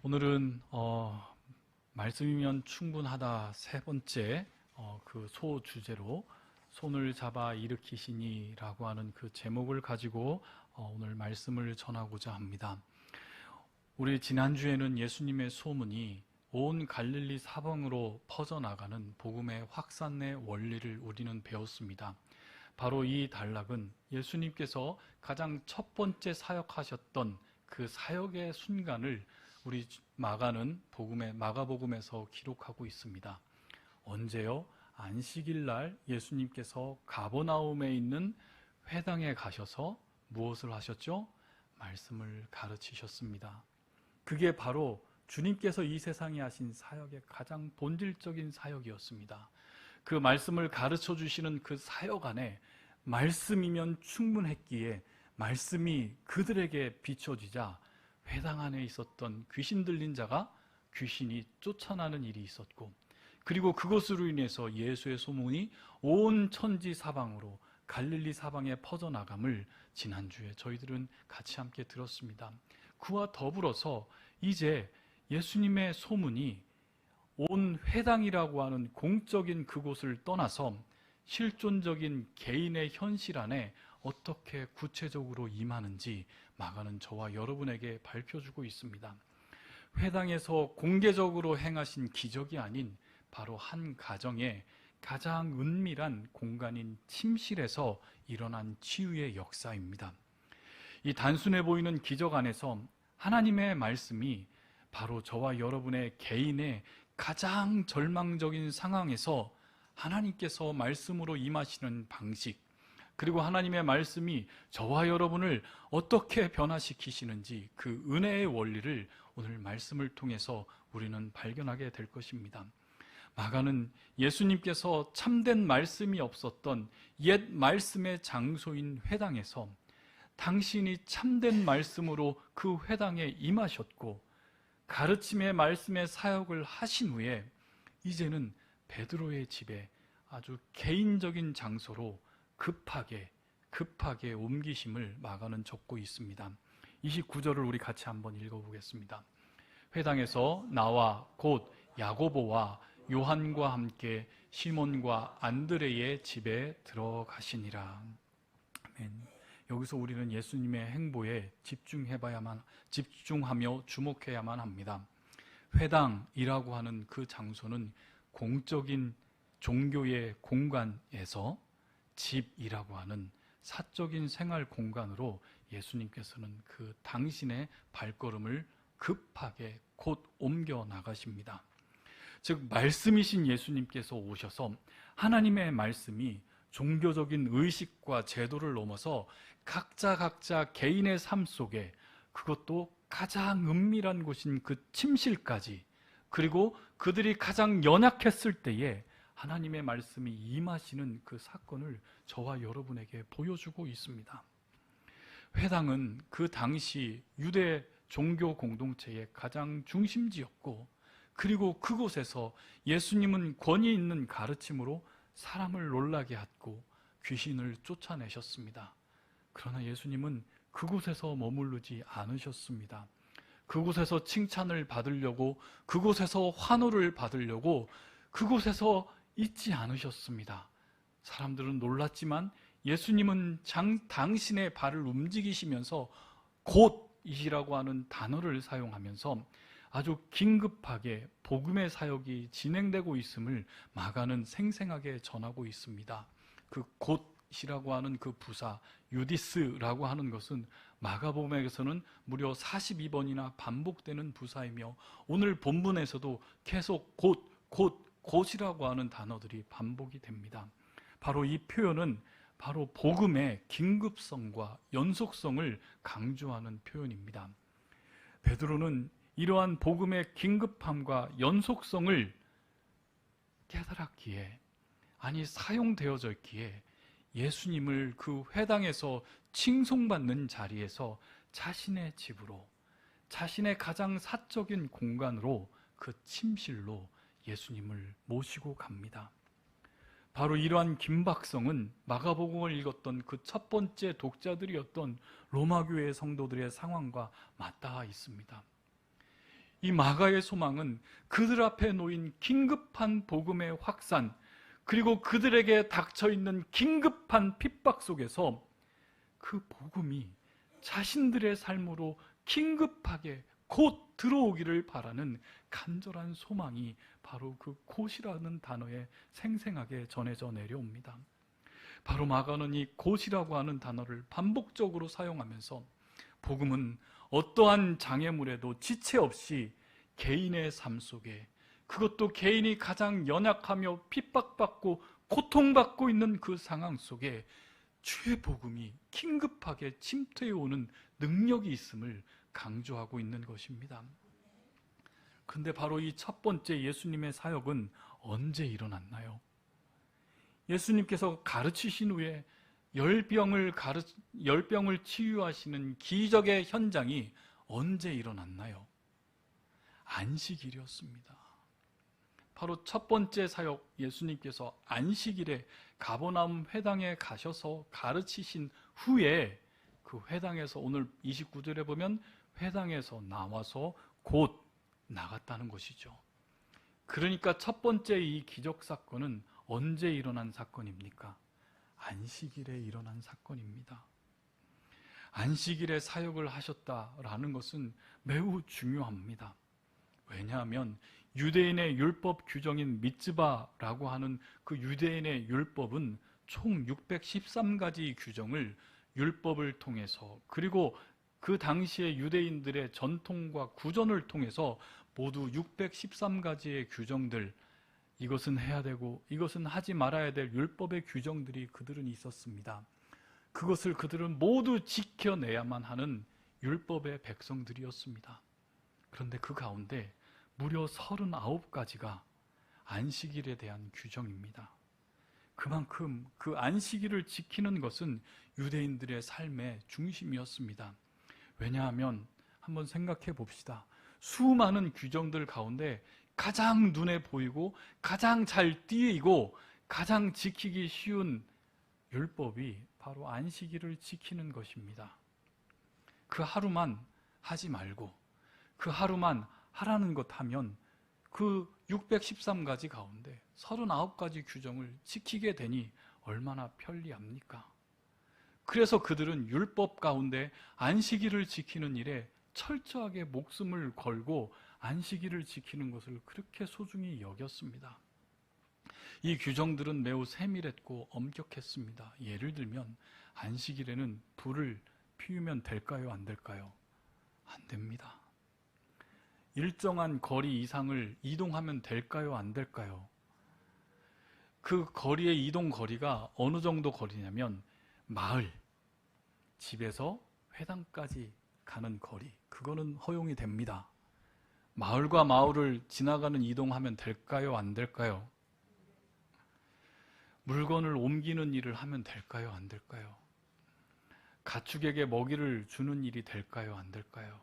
오늘은 말씀이면 충분하다 세 번째 그 소주제로 손을 잡아 일으키시니 라고 하는 그 제목을 가지고 오늘 말씀을 전하고자 합니다. 우리 지난주에는 예수님의 소문이 온 갈릴리 사방으로 퍼져나가는 복음의 확산의 원리를 우리는 배웠습니다. 바로 이 단락은 예수님께서 가장 첫 번째 사역하셨던 그 사역의 순간을 우리 마가는 마가복음에서 기록하고 있습니다. 언제요? 안식일 날 예수님께서 가버나움에 있는 회당에 가셔서 무엇을 하셨죠? 말씀을 가르치셨습니다. 그게 바로 주님께서 이 세상에 하신 사역의 가장 본질적인 사역이었습니다. 그 말씀을 가르쳐 주시는 그 사역 안에 말씀이면 충분했기에 말씀이 그들에게 비춰지자 회당 안에 있었던 귀신 들린 자가 귀신이 쫓아나는 일이 있었고, 그리고 그것으로 인해서 예수의 소문이 온 천지 사방으로 갈릴리 사방에 퍼져나감을 지난주에 저희들은 같이 함께 들었습니다. 그와 더불어서 이제 예수님의 소문이 온 회당이라고 하는 공적인 그곳을 떠나서 실존적인 개인의 현실 안에 어떻게 구체적으로 임하는지 마가는 저와 여러분에게 밝혀주고 있습니다. 회당에서 공개적으로 행하신 기적이 아닌 바로 한 가정의 가장 은밀한 공간인 침실에서 일어난 치유의 역사입니다. 이 단순해 보이는 기적 안에서 하나님의 말씀이 바로 저와 여러분의 개인의 가장 절망적인 상황에서 하나님께서 말씀으로 임하시는 방식, 그리고 하나님의 말씀이 저와 여러분을 어떻게 변화시키시는지 그 은혜의 원리를 오늘 말씀을 통해서 우리는 발견하게 될 것입니다. 마가는 예수님께서 참된 말씀이 없었던 옛 말씀의 장소인 회당에서 당신이 참된 말씀으로 그 회당에 임하셨고 가르침의 말씀의 사역을 하신 후에 이제는 베드로의 집에 아주 개인적인 장소로 급하게 옮기심을 마가는 적고 있습니다. 29절을 우리 같이 한번 읽어보겠습니다. 회당에서 나와 곧 야고보와 요한과 함께 시몬과 안드레의 집에 들어가시니라. 아멘. 여기서 우리는 예수님의 행보에 집중하며 주목해야만 합니다. 회당이라고 하는 그 장소는 공적인 종교의 공간에서 집이라고 하는 사적인 생활 공간으로 예수님께서는 그 당신의 발걸음을 급하게 곧 옮겨 나가십니다. 즉 말씀이신 예수님께서 오셔서 하나님의 말씀이 종교적인 의식과 제도를 넘어서 각자 개인의 삶 속에, 그것도 가장 은밀한 곳인 그 침실까지, 그리고 그들이 가장 연약했을 때에 하나님의 말씀이 임하시는 그 사건을 저와 여러분에게 보여주고 있습니다. 회당은 그 당시 유대 종교 공동체의 가장 중심지였고, 그리고 그곳에서 예수님은 권위 있는 가르침으로 사람을 놀라게 하고 귀신을 쫓아내셨습니다. 그러나 예수님은 그곳에서 머무르지 않으셨습니다. 그곳에서 칭찬을 받으려고, 그곳에서 환호를 받으려고 그곳에서 있지 않으셨습니다. 사람들은 놀랐지만 예수님은 당신의 발을 움직이시면서 곧이라고 하는 단어를 사용하면서 아주 긴급하게 복음의 사역이 진행되고 있음을 마가는 생생하게 전하고 있습니다. 그 곧이라고 하는 그 부사 유디스라고 하는 것은 마가복음에서는 무려 42번이나 반복되는 부사이며 오늘 본문에서도 계속 곧이라고 하는 단어들이 반복이 됩니다. 바로 이 표현은 바로 복음의 긴급성과 연속성을 강조하는 표현입니다. 베드로는 이러한 복음의 긴급함과 연속성을 깨달았기에, 사용되어졌기에 예수님을 그 회당에서 칭송받는 자리에서 자신의 집으로, 자신의 가장 사적인 공간으로, 그 침실로 예수님을 모시고 갑니다. 바로 이러한 긴박성은 마가복음을 읽었던 그 첫 번째 독자들이었던 로마교회 성도들의 상황과 맞닿아 있습니다. 이 마가의 소망은 그들 앞에 놓인 긴급한 복음의 확산, 그리고 그들에게 닥쳐있는 긴급한 핍박 속에서 그 복음이 자신들의 삶으로 긴급하게 곧 들어오기를 바라는 간절한 소망이 바로 그 곧이라는 단어에 생생하게 전해져 내려옵니다. 바로 마가는 이 곧이라고 하는 단어를 반복적으로 사용하면서 복음은 어떠한 장애물에도 지체 없이 개인의 삶 속에, 그것도 개인이 가장 연약하며 핍박받고 고통받고 있는 그 상황 속에 주의 복음이 긴급하게 침투해 오는 능력이 있음을 강조하고 있는 것입니다. 그런데 바로 이 첫 번째 예수님의 사역은 언제 일어났나요? 예수님께서 가르치신 후에 열병을 치유하시는 기적의 현장이 언제 일어났나요? 안식일이었습니다. 바로 첫 번째 사역, 예수님께서 안식일에 가버나움 회당에 가셔서 가르치신 후에 그 회당에서, 오늘 29절에 보면 회당에서 나와서 곧 나갔다는 것이죠. 그러니까 첫 번째 이 기적 사건은 언제 일어난 사건입니까? 안식일에 일어난 사건입니다. 안식일에 사역을 하셨다라는 것은 매우 중요합니다. 왜냐하면 유대인의 율법 규정인 미tz바라고 하는 그 유대인의 율법은 총 613가지 규정을 율법을 통해서, 그리고 그 당시의 유대인들의 전통과 구전을 통해서 모두 613가지의 규정들, 이것은 해야 되고 이것은 하지 말아야 될 율법의 규정들이 그들은 있었습니다. 그것을 그들은 모두 지켜내야만 하는 율법의 백성들이었습니다. 그런데 그 가운데 무려 39가지가 안식일에 대한 규정입니다. 그만큼 그 안식일을 지키는 것은 유대인들의 삶의 중심이었습니다. 왜냐하면 한번 생각해 봅시다. 수많은 규정들 가운데 가장 눈에 보이고 가장 잘 띄이고 가장 지키기 쉬운 율법이 바로 안식일을 지키는 것입니다. 그 하루만 하지 말고 그 하루만 하라는 것 하면 그 613가지 가운데 39가지 규정을 지키게 되니 얼마나 편리합니까? 그래서 그들은 율법 가운데 안식일을 지키는 일에 철저하게 목숨을 걸고 안식일을 지키는 것을 그렇게 소중히 여겼습니다. 이 규정들은 매우 세밀했고 엄격했습니다. 예를 들면 안식일에는 불을 피우면 될까요? 안 될까요? 안 됩니다. 일정한 거리 이상을 이동하면 될까요? 안 될까요? 그 거리의 이동 거리가 어느 정도 거리냐면 마을, 집에서 회당까지 가는 거리, 그거는 허용이 됩니다. 마을과 마을을 지나가는 이동하면 될까요? 안 될까요? 물건을 옮기는 일을 하면 될까요? 안 될까요? 가축에게 먹이를 주는 일이 될까요? 안 될까요?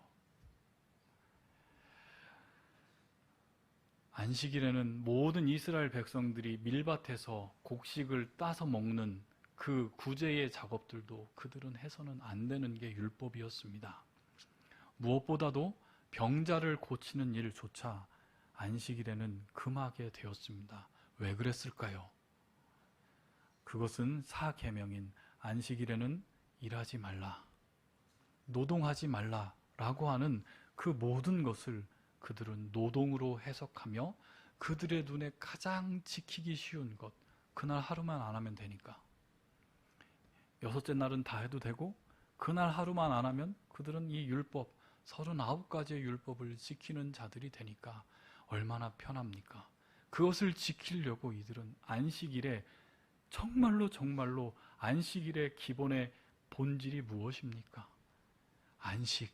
안식일에는 모든 이스라엘 백성들이 밀밭에서 곡식을 따서 먹는 그 구제의 작업들도 그들은 해서는 안 되는 게 율법이었습니다. 무엇보다도 병자를 고치는 일조차 안식일에는 금하게 되었습니다. 왜 그랬을까요? 그것은 사계명인 안식일에는 일하지 말라, 노동하지 말라라고 하는 그 모든 것을 그들은 노동으로 해석하며 그들의 눈에 가장 지키기 쉬운 것, 그날 하루만 안 하면 되니까, 여섯째 날은 다 해도 되고 그날 하루만 안 하면 그들은 이 율법 39가지의 율법을 지키는 자들이 되니까 얼마나 편합니까? 그것을 지키려고 이들은 안식일에 정말로 안식일의 기본의 본질이 무엇입니까? 안식,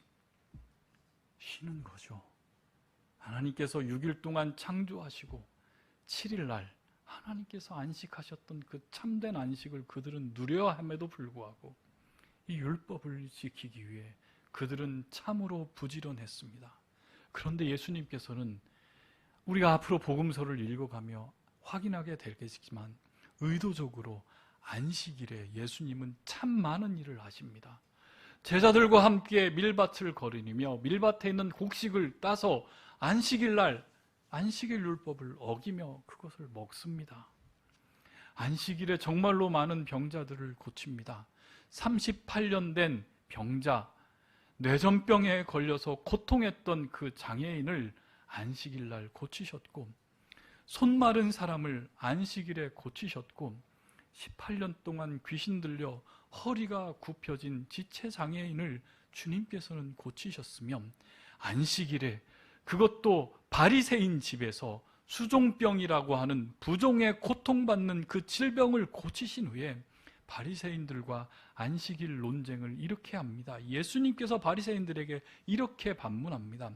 쉬는 거죠. 하나님께서 6일 동안 창조하시고 7일 날 하나님께서 안식하셨던 그 참된 안식을 그들은 누려야 함에도 불구하고 이 율법을 지키기 위해 그들은 참으로 부지런했습니다. 그런데 예수님께서는 우리가 앞으로 복음서를 읽어가며 확인하게 되겠지만 의도적으로 안식일에 예수님은 참 많은 일을 하십니다. 제자들과 함께 밀밭을 거르며 밀밭에 있는 곡식을 따서 안식일 날 안식일 율법을 어기며 그것을 먹습니다. 안식일에 정말로 많은 병자들을 고칩니다. 38년 된 병자, 뇌전병에 걸려서 고통했던 그 장애인을 안식일 날 고치셨고, 손 마른 사람을 안식일에 고치셨고, 18년 동안 귀신 들려 허리가 굽혀진 지체 장애인을 주님께서는 고치셨으며, 안식일에, 그것도 바리새인 집에서 수종병이라고 하는 부종에 고통받는 그 질병을 고치신 후에 바리새인들과 안식일 논쟁을 이렇게 합니다. 예수님께서 바리새인들에게 이렇게 반문합니다.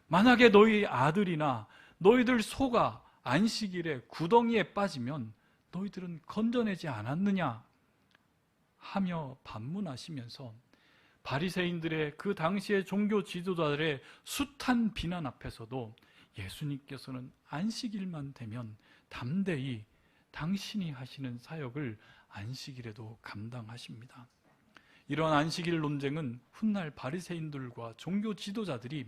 만약에 너희 아들이나 너희들 소가 안식일에 구덩이에 빠지면 너희들은 건져내지 않았느냐 하며 반문하시면서 바리새인들의 그 당시의 종교 지도자들의 숱한 비난 앞에서도 예수님께서는 안식일만 되면 담대히 당신이 하시는 사역을 안식일에도 감당하십니다. 이런 안식일 논쟁은 훗날 바리새인들과 종교 지도자들이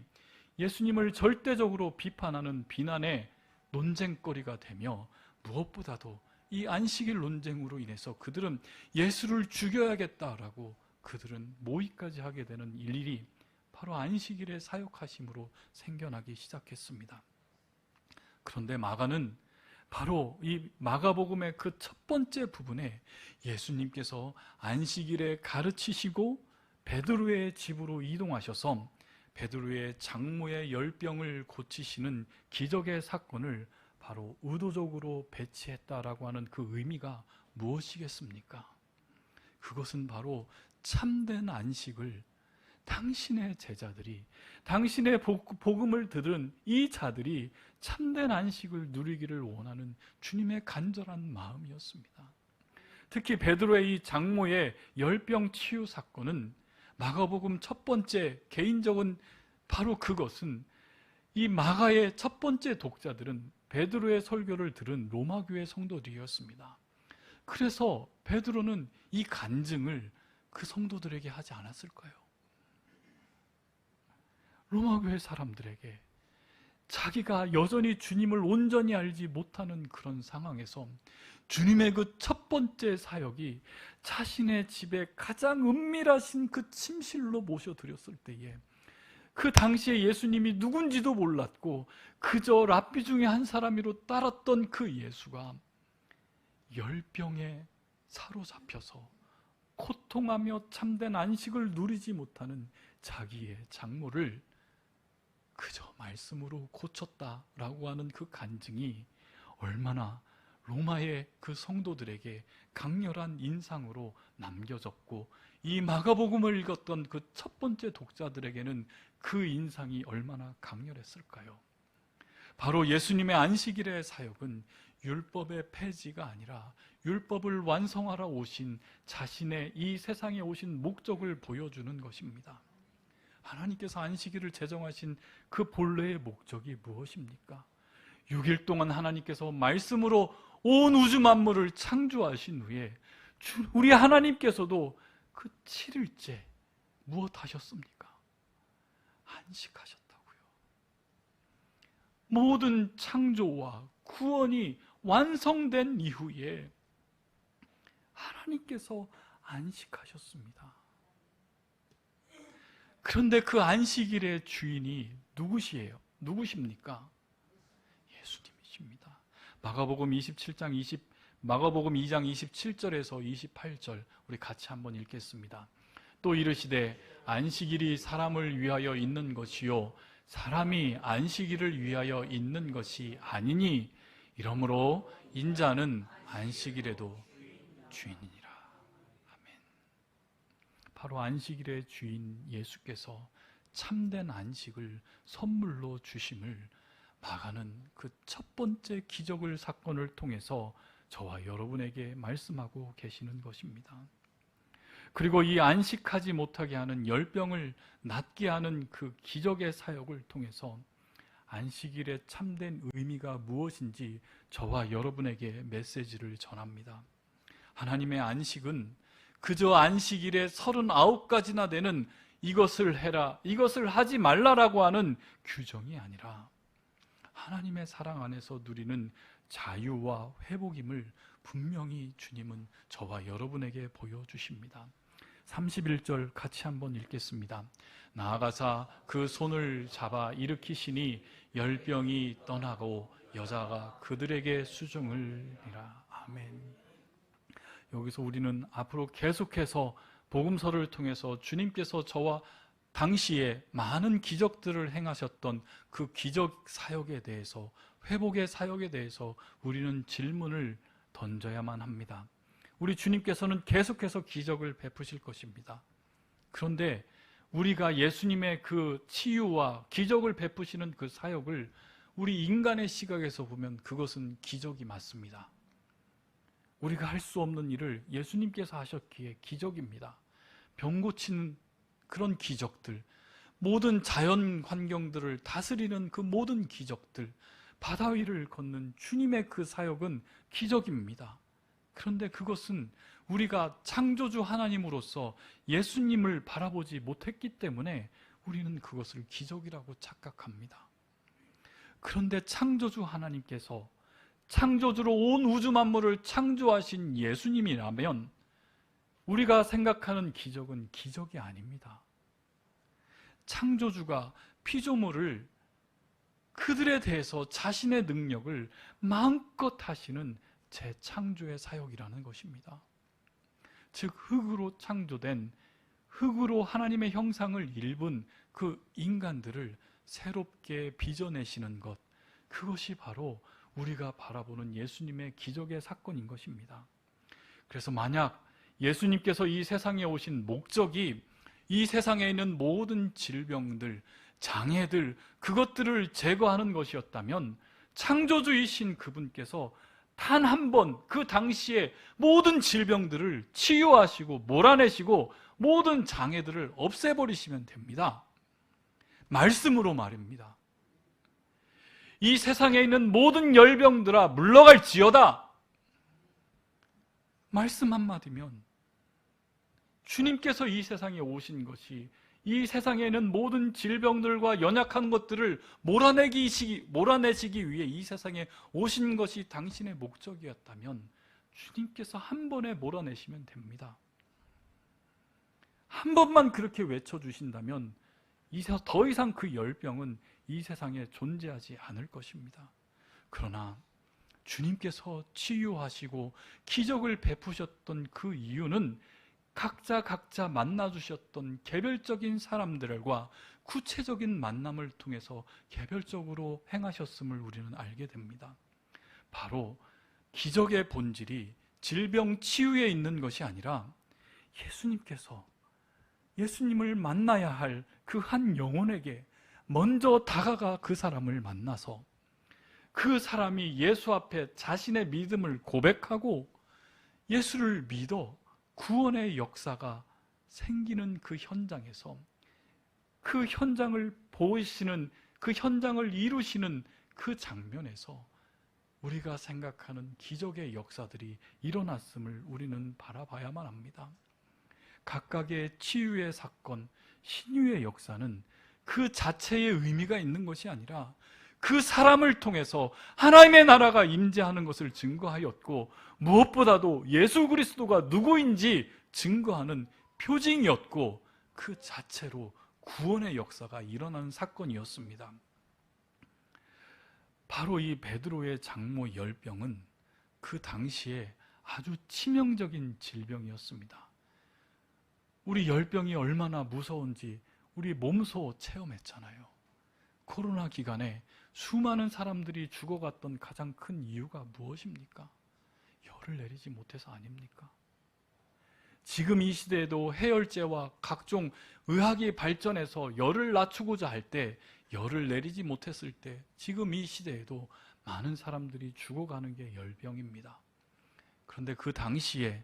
예수님을 절대적으로 비판하는 비난의 논쟁거리가 되며, 무엇보다도 이 안식일 논쟁으로 인해서 그들은 예수를 죽여야겠다라고 그들은 모의까지 하게 되는 일이 바로 안식일의 사역하심으로 생겨나기 시작했습니다. 그런데 마가는 바로 이 마가복음의 그 첫 번째 부분에 예수님께서 안식일에 가르치시고 베드로의 집으로 이동하셔서 베드로의 장모의 열병을 고치시는 기적의 사건을 바로 의도적으로 배치했다라고 하는 그 의미가 무엇이겠습니까? 그것은 바로 참된 안식을 당신의 제자들이, 당신의 복음을 들은 이 자들이 참된 안식을 누리기를 원하는 주님의 간절한 마음이었습니다. 특히 베드로의 이 장모의 열병 치유 사건은 마가복음 첫 번째 개인적인 바로 그것은, 이 마가의 첫 번째 독자들은 베드로의 설교를 들은 로마 교회 성도들이었습니다. 그래서 베드로는 이 간증을 그 성도들에게 하지 않았을까요? 로마 교회 사람들에게 자기가 여전히 주님을 온전히 알지 못하는 그런 상황에서 주님의 그 첫 번째 사역이 자신의 집에 가장 은밀하신 그 침실로 모셔드렸을 때에, 그 당시에 예수님이 누군지도 몰랐고 그저 랍비 중에 한 사람으로 따랐던 그 예수가 열병에 사로잡혀서 고통하며 참된 안식을 누리지 못하는 자기의 장모를 그저 말씀으로 고쳤다라고 하는 그 간증이 얼마나 로마의 그 성도들에게 강렬한 인상으로 남겨졌고, 이 마가복음을 읽었던 그 첫 번째 독자들에게는 그 인상이 얼마나 강렬했을까요? 바로 예수님의 안식일의 사역은 율법의 폐지가 아니라 율법을 완성하러 오신 자신의 이 세상에 오신 목적을 보여주는 것입니다. 하나님께서 안식일을 제정하신 그 본래의 목적이 무엇입니까? 6일 동안 하나님께서 말씀으로 온 우주 만물을 창조하신 후에 우리 하나님께서도 그 7일째 무엇 하셨습니까? 안식하셨다고요. 모든 창조와 구원이 완성된 이후에 하나님께서 안식하셨습니다. 그런데 그 안식일의 주인이 누구십니까? 예수님이십니다. 마가복음 2장 27절에서 28절 우리 같이 한번 읽겠습니다. 또 이르시되 안식일이 사람을 위하여 있는 것이요 사람이 안식일을 위하여 있는 것이 아니니 이러므로 인자는 안식일에도 주인이니라. 아멘. 바로 안식일의 주인 예수께서 참된 안식을 선물로 주심을 마가는 그 첫 번째 기적을 사건을 통해서 저와 여러분에게 말씀하고 계시는 것입니다. 그리고 이 안식하지 못하게 하는 열병을 낫게 하는 그 기적의 사역을 통해서 안식일의 참된 의미가 무엇인지 저와 여러분에게 메시지를 전합니다. 하나님의 안식은 그저 안식일에 39가지나 되는 이것을 해라, 이것을 하지 말라라고 하는 규정이 아니라 하나님의 사랑 안에서 누리는 자유와 회복임을 분명히 주님은 저와 여러분에게 보여주십니다. 31절 같이 한번 읽겠습니다. 나아가사 그 손을 잡아 일으키시니 열병이 떠나고 여자가 그들에게 수종을 이라. 아멘. 여기서 우리는 앞으로 계속해서 복음서를 통해서 주님께서 저와 당시에 많은 기적들을 행하셨던 그 기적 사역에 대해서, 회복의 사역에 대해서 우리는 질문을 던져야만 합니다. 우리 주님께서는 계속해서 기적을 베푸실 것입니다. 그런데 우리가 예수님의 그 치유와 기적을 베푸시는 그 사역을 우리 인간의 시각에서 보면 그것은 기적이 맞습니다. 우리가 할 수 없는 일을 예수님께서 하셨기에 기적입니다. 병 고치는 그런 기적들, 모든 자연 환경들을 다스리는 그 모든 기적들, 바다 위를 걷는 주님의 그 사역은 기적입니다. 그런데 그것은 우리가 창조주 하나님으로서 예수님을 바라보지 못했기 때문에 우리는 그것을 기적이라고 착각합니다. 그런데 창조주 하나님께서 창조주로 온 우주 만물을 창조하신 예수님이라면 우리가 생각하는 기적은 기적이 아닙니다. 창조주가 피조물을 그들에 대해서 자신의 능력을 마음껏 하시는 재창조의 사역이라는 것입니다. 즉 흙으로 창조된, 흙으로 하나님의 형상을 입은 그 인간들을 새롭게 빚어내시는 것, 그것이 바로 우리가 바라보는 예수님의 기적의 사건인 것입니다. 그래서 만약 예수님께서 이 세상에 오신 목적이 이 세상에 있는 모든 질병들, 장애들, 그것들을 제거하는 것이었다면 창조주이신 그분께서 단 한 번 그 당시에 모든 질병들을 치유하시고 몰아내시고 모든 장애들을 없애버리시면 됩니다. 말씀으로 말입니다. 이 세상에 있는 모든 열병들아 물러갈지어다. 말씀 한마디면 주님께서 이 세상에 오신 것이 이 세상에 있는 모든 질병들과 연약한 것들을 몰아내시기 위해 이 세상에 오신 것이 당신의 목적이었다면 주님께서 한 번에 몰아내시면 됩니다. 한 번만 그렇게 외쳐주신다면 더 이상 그 열병은 이 세상에 존재하지 않을 것입니다. 그러나 주님께서 치유하시고 기적을 베푸셨던 그 이유는 각자 만나주셨던 개별적인 사람들과 구체적인 만남을 통해서 개별적으로 행하셨음을 우리는 알게 됩니다. 바로 기적의 본질이 질병 치유에 있는 것이 아니라 예수님께서 예수님을 만나야 할 그 한 영혼에게 먼저 다가가 그 사람을 만나서 그 사람이 예수 앞에 자신의 믿음을 고백하고 예수를 믿어 구원의 역사가 생기는 그 현장에서 그 현장을 보이시는, 그 현장을 이루시는 그 장면에서 우리가 생각하는 기적의 역사들이 일어났음을 우리는 바라봐야만 합니다. 각각의 치유의 사건, 신유의 역사는 그 자체의 의미가 있는 것이 아니라 그 사람을 통해서 하나님의 나라가 임재하는 것을 증거하였고 무엇보다도 예수 그리스도가 누구인지 증거하는 표징이었고 그 자체로 구원의 역사가 일어나는 사건이었습니다. 바로 이 베드로의 장모 열병은 그 당시에 아주 치명적인 질병이었습니다. 우리 열병이 얼마나 무서운지 우리 몸소 체험했잖아요. 코로나 기간에 수많은 사람들이 죽어갔던 가장 큰 이유가 무엇입니까? 열을 내리지 못해서 아닙니까? 지금 이 시대에도 해열제와 각종 의학이 발전해서 열을 낮추고자 할 때, 열을 내리지 못했을 때 지금 이 시대에도 많은 사람들이 죽어가는 게 열병입니다. 그런데 그 당시에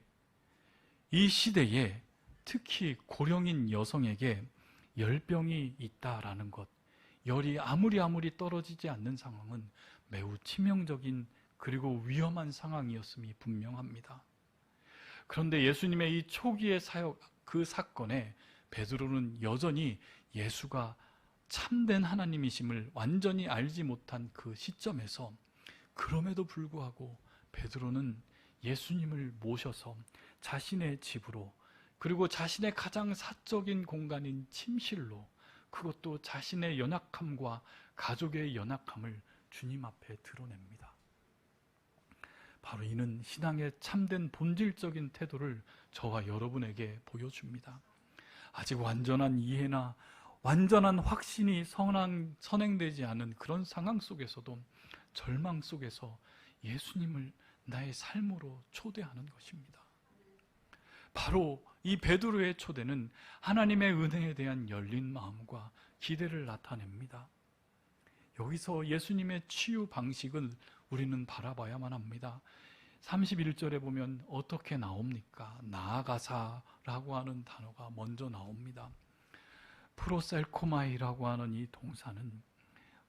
이 시대에 특히 고령인 여성에게 열병이 있다라는 것, 열이 아무리 떨어지지 않는 상황은 매우 치명적인 그리고 위험한 상황이었음이 분명합니다. 그런데 예수님의 이 초기의 사역, 그 사건에 베드로는 여전히 예수가 참된 하나님이심을 완전히 알지 못한 그 시점에서 그럼에도 불구하고 베드로는 예수님을 모셔서 자신의 집으로, 그리고 자신의 가장 사적인 공간인 침실로, 그것도 자신의 연약함과 가족의 연약함을 주님 앞에 드러냅니다. 바로 이는 신앙의 참된 본질적인 태도를 저와 여러분에게 보여줍니다. 아직 완전한 이해나 완전한 확신이 선행되지 않은 그런 상황 속에서도 절망 속에서 예수님을 나의 삶으로 초대하는 것입니다. 바로 이 베드로의 초대는 하나님의 은혜에 대한 열린 마음과 기대를 나타냅니다. 여기서 예수님의 치유 방식을 우리는 바라봐야만 합니다. 31절에 보면 어떻게 나옵니까? 나아가사라고 하는 단어가 먼저 나옵니다. 프로셀코마이라고 하는 이 동사는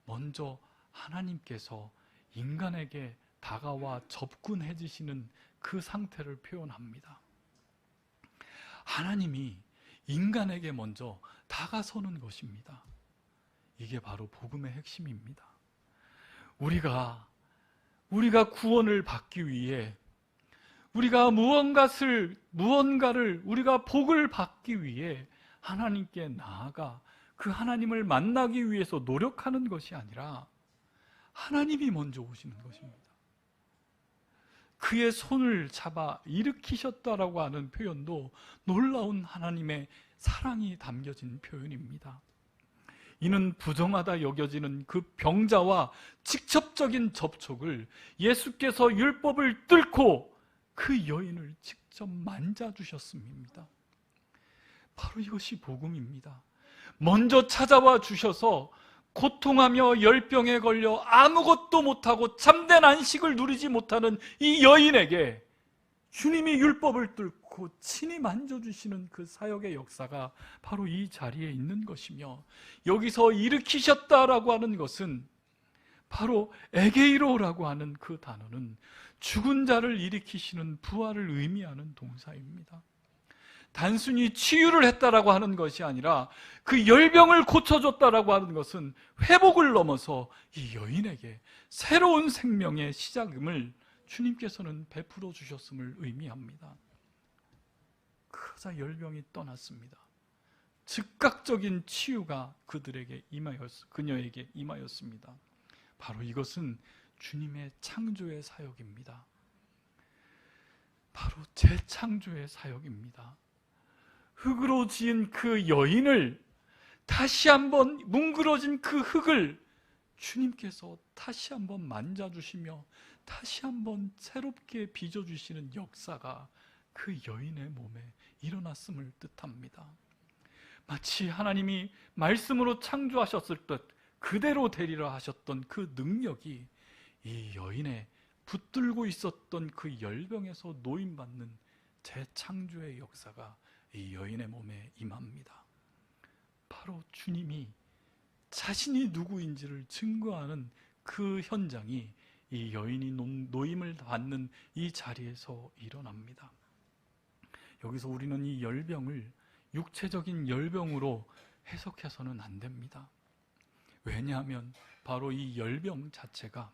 먼저 하나님께서 인간에게 다가와 접근해지시는 그 상태를 표현합니다. 하나님이 인간에게 먼저 다가서는 것입니다. 이게 바로 복음의 핵심입니다. 우리가 구원을 받기 위해, 우리가 무언가를 우리가 복을 받기 위해 하나님께 나아가 그 하나님을 만나기 위해서 노력하는 것이 아니라 하나님이 먼저 오시는 것입니다. 그의 손을 잡아 일으키셨다라고 하는 표현도 놀라운 하나님의 사랑이 담겨진 표현입니다. 이는 부정하다 여겨지는 그 병자와 직접적인 접촉을 예수께서 율법을 뚫고 그 여인을 직접 만져주셨음입니다. 바로 이것이 복음입니다. 먼저 찾아와 주셔서 고통하며 열병에 걸려 아무것도 못하고 참된 안식을 누리지 못하는 이 여인에게 주님이 율법을 뚫고 친히 만져주시는 그 사역의 역사가 바로 이 자리에 있는 것이며, 여기서 일으키셨다라고 하는 것은 바로 에게이로라고 하는 그 단어는 죽은 자를 일으키시는 부활을 의미하는 동사입니다. 단순히 치유를 했다라고 하는 것이 아니라 그 열병을 고쳐줬다라고 하는 것은 회복을 넘어서 이 여인에게 새로운 생명의 시작임을 주님께서는 베풀어 주셨음을 의미합니다. 그러자 열병이 떠났습니다. 즉각적인 치유가 그녀에게 임하였습니다. 바로 이것은 주님의 창조의 사역입니다. 바로 재창조의 사역입니다. 흙으로 지은 그 여인을 다시 한번, 뭉그러진 그 흙을 주님께서 다시 한번 만져주시며 다시 한번 새롭게 빚어주시는 역사가 그 여인의 몸에 일어났음을 뜻합니다. 마치 하나님이 말씀으로 창조하셨을 듯 그대로 되리라 하셨던 그 능력이 이 여인의 붙들고 있었던 그 열병에서 노임받는 재창조의 역사가 이 여인의 몸에 임합니다. 바로 주님이 자신이 누구인지를 증거하는 그 현장이 이 여인이 노임을 받는 이 자리에서 일어납니다. 여기서 우리는 이 열병을 육체적인 열병으로 해석해서는 안 됩니다. 왜냐하면 바로 이 열병 자체가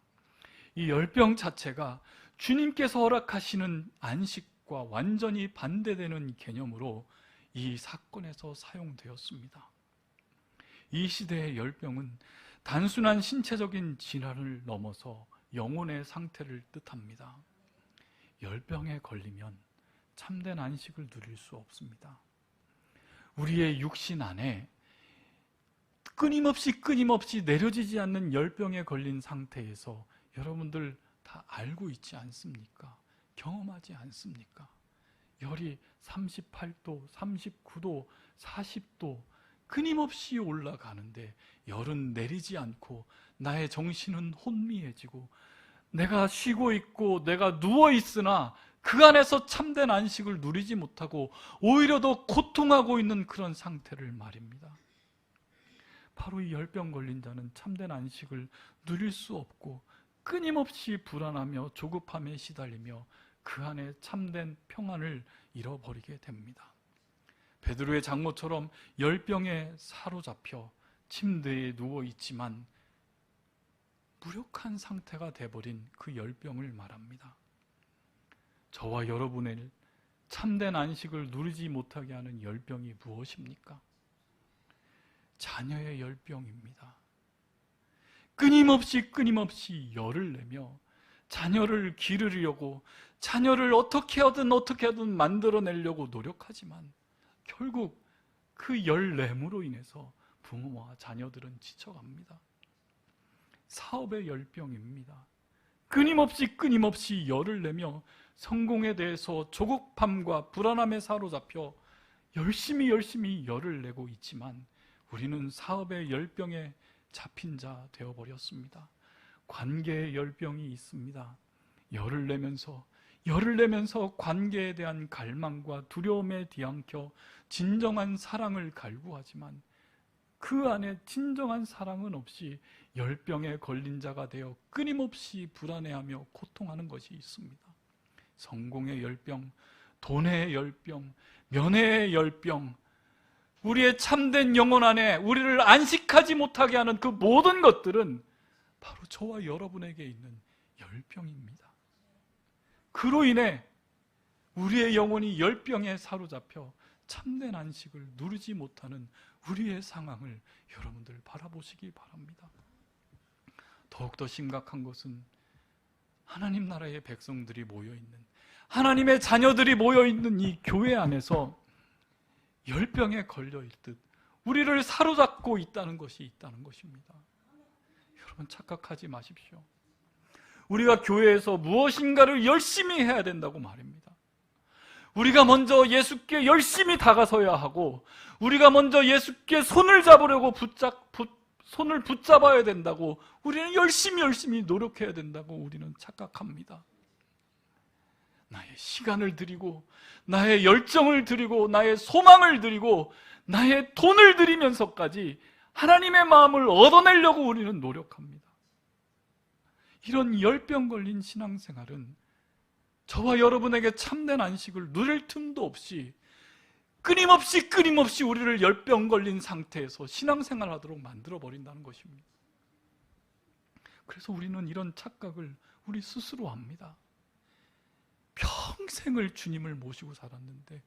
주님께서 허락하시는 안식과 완전히 반대되는 개념으로 이 사건에서 사용되었습니다. 이 시대의 열병은 단순한 신체적인 질환을 넘어서 영혼의 상태를 뜻합니다. 열병에 걸리면 참된 안식을 누릴 수 없습니다. 우리의 육신 안에 끊임없이 내려지지 않는 열병에 걸린 상태에서 여러분들 다 알고 있지 않습니까? 경험하지 않습니까? 열이 38도, 39도, 40도 끊임없이 올라가는데 열은 내리지 않고 나의 정신은 혼미해지고 내가 쉬고 있고 내가 누워 있으나 그 안에서 참된 안식을 누리지 못하고 오히려 더 고통하고 있는 그런 상태를 말입니다. 바로 이 열병 걸린 자는 참된 안식을 누릴 수 없고 끊임없이 불안하며 조급함에 시달리며 그 안에 참된 평안을 잃어버리게 됩니다. 베드로의 장모처럼 열병에 사로잡혀 침대에 누워 있지만 무력한 상태가 돼버린 그 열병을 말합니다. 저와 여러분의 참된 안식을 누리지 못하게 하는 열병이 무엇입니까? 자녀의 열병입니다. 끊임없이 열을 내며 자녀를 기르려고, 자녀를 어떻게 하든 만들어내려고 노력하지만 결국 그 열냄으로 인해서 부모와 자녀들은 지쳐갑니다. 사업의 열병입니다. 끊임없이 열을 내며 성공에 대해서 조급함과 불안함에 사로잡혀 열심히 열을 내고 있지만 우리는 사업의 열병에 잡힌 자 되어버렸습니다. 관계의 열병이 있습니다. 열을 내면서 관계에 대한 갈망과 두려움에 뒤엉켜 진정한 사랑을 갈구하지만 그 안에 진정한 사랑은 없이 열병에 걸린 자가 되어 끊임없이 불안해하며 고통하는 것이 있습니다. 성공의 열병, 돈의 열병, 명예의 열병, 우리의 참된 영혼 안에 우리를 안식하지 못하게 하는 그 모든 것들은 바로 저와 여러분에게 있는 열병입니다. 그로 인해 우리의 영혼이 열병에 사로잡혀 참된 안식을 누리지 못하는 우리의 상황을 여러분들 바라보시기 바랍니다. 더욱더 심각한 것은 하나님 나라의 백성들이 모여있는, 하나님의 자녀들이 모여있는 이 교회 안에서 열병에 걸려있듯 우리를 사로잡고 있다는 것입니다. 여러분 착각하지 마십시오. 우리가 교회에서 무엇인가를 열심히 해야 된다고 말입니다. 우리가 먼저 예수께 열심히 다가서야 하고, 우리가 먼저 예수께 손을 잡으려고 손을 붙잡아야 된다고, 우리는 열심히 노력해야 된다고 우리는 착각합니다. 나의 시간을 드리고, 나의 열정을 드리고, 나의 소망을 드리고, 나의 돈을 드리면서까지 하나님의 마음을 얻어내려고 우리는 노력합니다. 이런 열병 걸린 신앙생활은 저와 여러분에게 참된 안식을 누릴 틈도 없이 끊임없이 우리를 열병 걸린 상태에서 신앙생활하도록 만들어버린다는 것입니다. 그래서 우리는 이런 착각을 우리 스스로 합니다. 평생을 주님을 모시고 살았는데,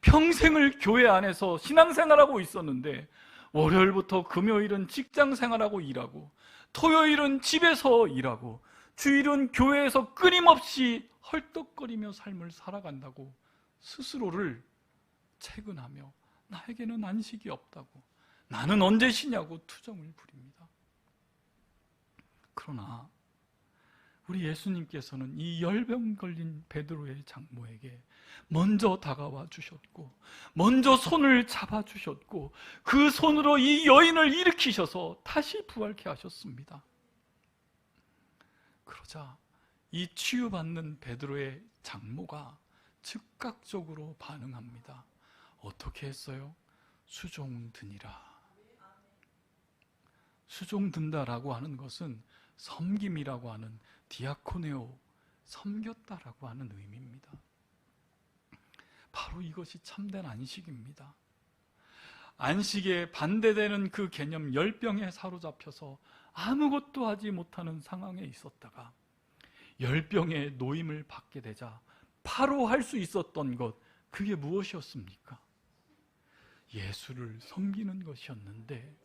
평생을 교회 안에서 신앙생활하고 있었는데, 월요일부터 금요일은 직장생활하고 일하고, 토요일은 집에서 일하고, 주일은 교회에서 끊임없이 헐떡거리며 삶을 살아간다고 스스로를 채근하며 나에게는 안식이 없다고, 나는 언제 쉬냐고 투정을 부립니다. 그러나 우리 예수님께서는 이 열병 걸린 베드로의 장모에게 먼저 다가와 주셨고, 먼저 손을 잡아 주셨고, 그 손으로 이 여인을 일으키셔서 다시 부활케 하셨습니다. 그러자 이 치유받는 베드로의 장모가 즉각적으로 반응합니다. 어떻게 했어요? 수종드니라. 수종든다라고 하는 것은 섬김이라고 하는 디아코네오, 섬겼다라고 하는 의미입니다. 바로 이것이 참된 안식입니다. 안식에 반대되는 그 개념, 열병에 사로잡혀서 아무것도 하지 못하는 상황에 있었다가 열병의 노임을 받게 되자 바로 할 수 있었던 것, 그게 무엇이었습니까? 예수를 섬기는 것이었는데,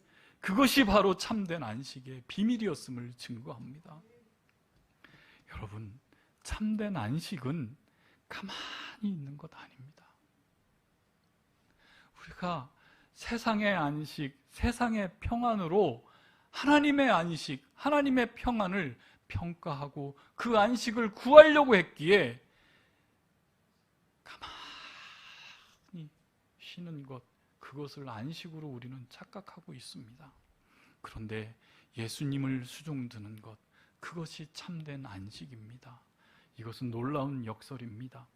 그것이 바로 참된 안식의 비밀이었음을 증거합니다. 여러분, 참된 안식은 가만히 있는 것 아닙니다. 우리가 세상의 안식, 세상의 평안으로 하나님의 안식, 하나님의 평안을 평가하고 그 안식을 구하려고 했기에 가만히 쉬는 것, 그것을 안식으로 우리는 착각하고 있습니다. 그런데 예수님을 수종드는 것, 그것이 참된 안식입니다. 이것은 놀라운 역설입니다.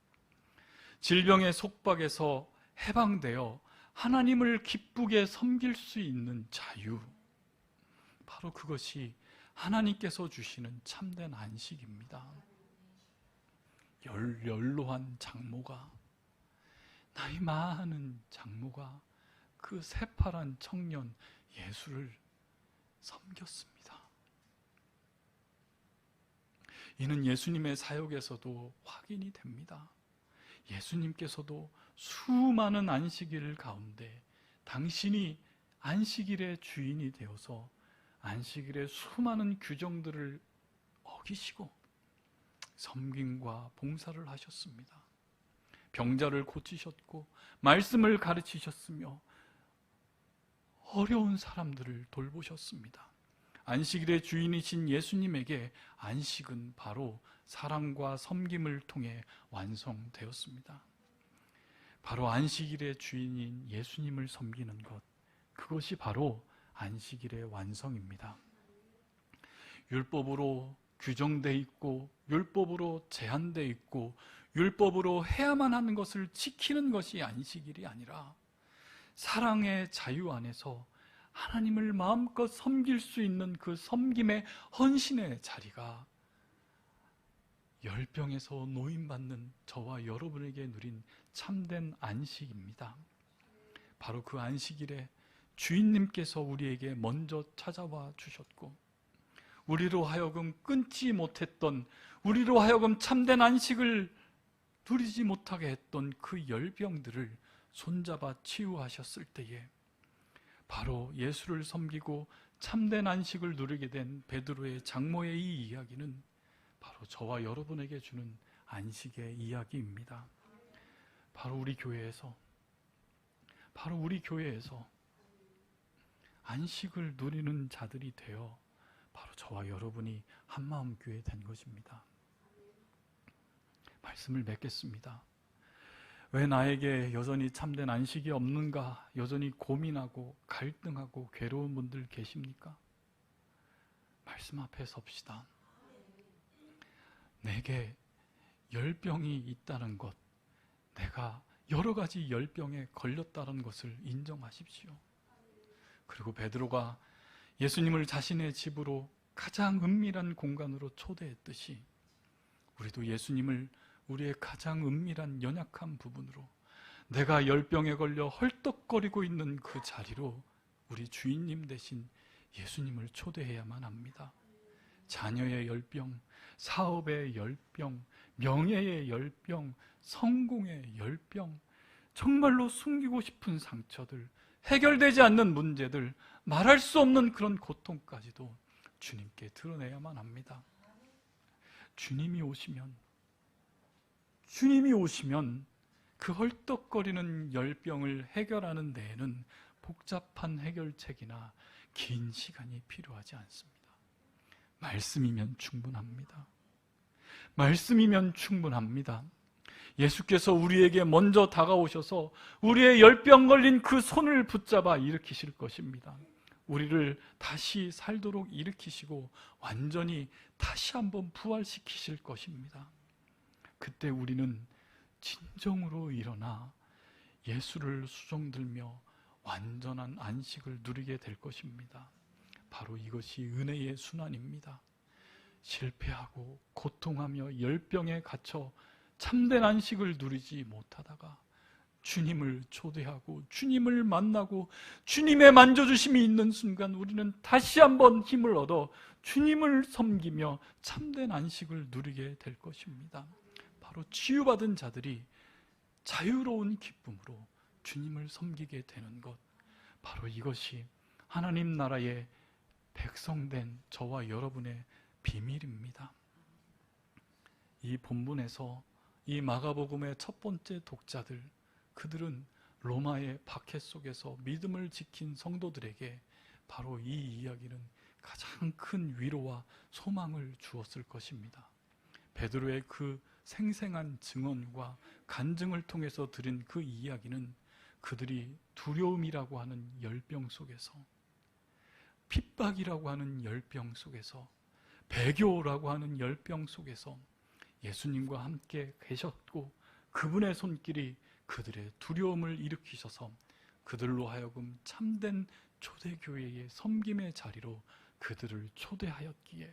질병의 속박에서 해방되어 하나님을 기쁘게 섬길 수 있는 자유, 바로 그것이 하나님께서 주시는 참된 안식입니다. 연로한 장모가, 나이 많은 장모가 그 새파란 청년 예수를 섬겼습니다. 이는 예수님의 사역에서도 확인이 됩니다. 예수님께서도 수많은 안식일 가운데 당신이 안식일의 주인이 되어서 안식일의 수많은 규정들을 어기시고 섬김과 봉사를 하셨습니다. 병자를 고치셨고 말씀을 가르치셨으며 어려운 사람들을 돌보셨습니다. 안식일의 주인이신 예수님에게 안식은 바로 사랑과 섬김을 통해 완성되었습니다. 바로 안식일의 주인인 예수님을 섬기는 것, 그것이 바로 안식일의 완성입니다. 율법으로 규정되어 있고 율법으로 제한되어 있고 율법으로 해야만 하는 것을 지키는 것이 안식일이 아니라 사랑의 자유 안에서 하나님을 마음껏 섬길 수 있는 그 섬김의 헌신의 자리가 열병에서 노임받는 저와 여러분에게 누린 참된 안식입니다. 바로 그 안식일에 주인님께서 우리에게 먼저 찾아와 주셨고 우리로 하여금 끊지 못했던, 우리로 하여금 참된 안식을 누리지 못하게 했던 그 열병들을 손잡아 치유하셨을 때에 바로 예수를 섬기고 참된 안식을 누리게 된 베드로의 장모의 이 이야기는 바로 저와 여러분에게 주는 안식의 이야기입니다. 바로 우리 교회에서 안식을 누리는 자들이 되어 바로 저와 여러분이 한마음 교회 된 것입니다. 말씀을 맺겠습니다. 왜 나에게 여전히 참된 안식이 없는가 여전히 고민하고 갈등하고 괴로운 분들 계십니까? 말씀 앞에 섭시다. 내게 열병이 있다는 것, 내가 여러 가지 열병에 걸렸다는 것을 인정하십시오. 그리고 베드로가 예수님을 자신의 집으로 가장 은밀한 공간으로 초대했듯이 우리도 예수님을 우리의 가장 은밀한 연약한 부분으로 내가 열병에 걸려 헐떡거리고 있는 그 자리로 우리 주인님 대신 예수님을 초대해야만 합니다. 자녀의 열병, 사업의 열병, 명예의 열병, 성공의 열병, 정말로 숨기고 싶은 상처들, 해결되지 않는 문제들, 말할 수 없는 그런 고통까지도 주님께 드러내야만 합니다. 주님이 오시면 그 헐떡거리는 열병을 해결하는 데에는 복잡한 해결책이나 긴 시간이 필요하지 않습니다. 말씀이면 충분합니다. 말씀이면 충분합니다. 예수께서 우리에게 먼저 다가오셔서 우리의 열병 걸린 그 손을 붙잡아 일으키실 것입니다. 우리를 다시 살도록 일으키시고 완전히 다시 한번 부활시키실 것입니다. 그때 우리는 진정으로 일어나 예수를 수종들며 완전한 안식을 누리게 될 것입니다. 바로 이것이 은혜의 순환입니다. 실패하고 고통하며 열병에 갇혀 참된 안식을 누리지 못하다가 주님을 초대하고 주님을 만나고 주님의 만져주심이 있는 순간 우리는 다시 한번 힘을 얻어 주님을 섬기며 참된 안식을 누리게 될 것입니다. 바로 치유받은 자들이 자유로운 기쁨으로 주님을 섬기게 되는 것, 바로 이것이 하나님 나라의 백성된 저와 여러분의 비밀입니다. 이 본문에서 이 마가복음의 첫 번째 독자들, 그들은 로마의 박해 속에서 믿음을 지킨 성도들에게 바로 이 이야기는 가장 큰 위로와 소망을 주었을 것입니다. 베드로의 그 생생한 증언과 간증을 통해서 들은 그 이야기는 그들이 두려움이라고 하는 열병 속에서, 핍박이라고 하는 열병 속에서, 배교라고 하는 열병 속에서 예수님과 함께 계셨고 그분의 손길이 그들의 두려움을 일으키셔서 그들로 하여금 참된 초대교회의 섬김의 자리로 그들을 초대하였기에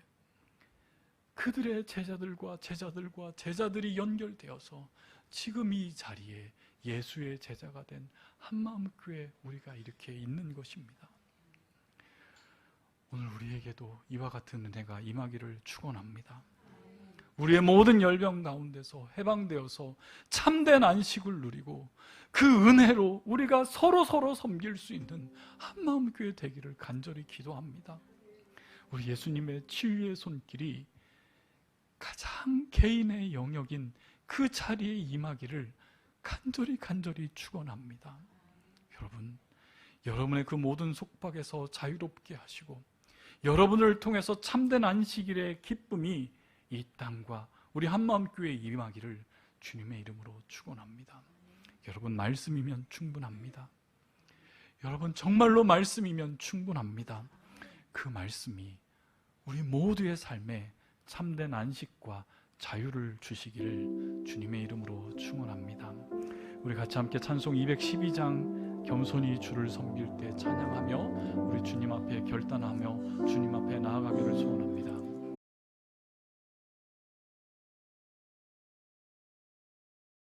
그들의 제자들이 연결되어서 지금 이 자리에 예수의 제자가 된 한마음교회 우리가 이렇게 있는 것입니다. 오늘 우리에게도 이와 같은 은혜가 임하기를 축원합니다. 우리의 모든 열병 가운데서 해방되어서 참된 안식을 누리고 그 은혜로 우리가 서로 섬길 수 있는 한마음 교회 되기를 간절히 기도합니다. 우리 예수님의 치유의 손길이 가장 개인의 영역인 그 자리에 임하기를 간절히 축원합니다. 여러분, 여러분의 그 모든 속박에서 자유롭게 하시고 여러분을 통해서 참된 안식일의 기쁨이 이 땅과 우리 한마음교회에 임하기를 주님의 이름으로 축원합니다. 여러분, 말씀이면 충분합니다. 여러분, 정말로 말씀이면 충분합니다. 그 말씀이 우리 모두의 삶에 참된 안식과 자유를 주시기를 주님의 이름으로 축원합니다. 우리 같이 함께 찬송 212장 겸손히 주를 섬길 때 찬양하며 우리 주님 앞에 결단하며 주님 앞에 나아가기를 소원합니다.